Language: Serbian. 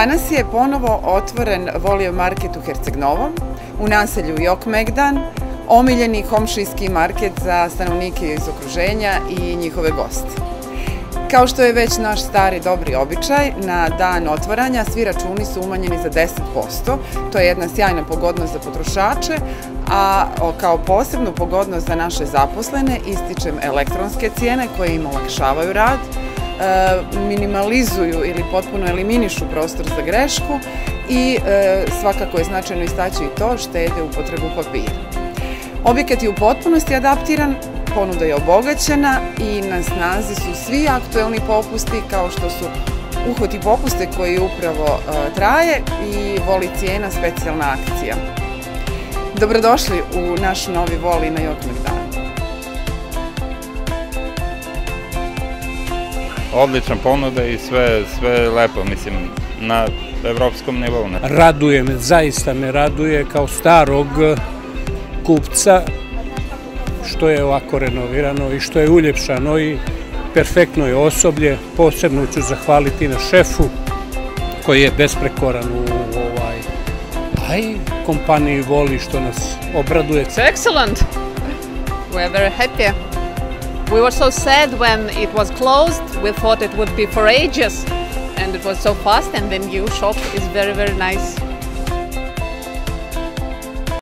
Danas je ponovo otvoren Volio market u Herceg Novom, u naselju Jokmegdan, omiljeni komšijski market za stanovnike iz okruženja i njihove goste. Kao što je već naš stari dobri običaj, na dan otvaranja svi računi su umanjeni za 10%. To je jedna sjajna pogodnost za potrošače, a kao posebnu pogodnost za naše zaposlene ističem elektronske cijene koje im olakšavaju rad, minimalizuju ili potpuno eliminišu prostor za grešku i svakako je značajno istaći i to štede upotrebu papira. Objekat je u potpunosti adaptiran, ponuda je obogaćena i na snazi su svi aktuelni popusti kao što su Uhvati popuste koji upravo traje i Voli cijena specijalna akcija. Dobrodošli u naš novi Voli na Jokmegdanu. Odlična ponuda i sve lepo, mislim, na evropskom nivou. Raduje me, zaista me raduje kao starog kupca što je ovako renovirano i što je uljepšano i perfektno je osoblje. Posebno ću zahvaliti na šefu koji je besprekoran a i kompaniji Voli što nas obraduje. It's excellent. We are very happy. We were so sad when it was closed. We thought it would be for ages and it was so fast, and the new shop is very, very nice.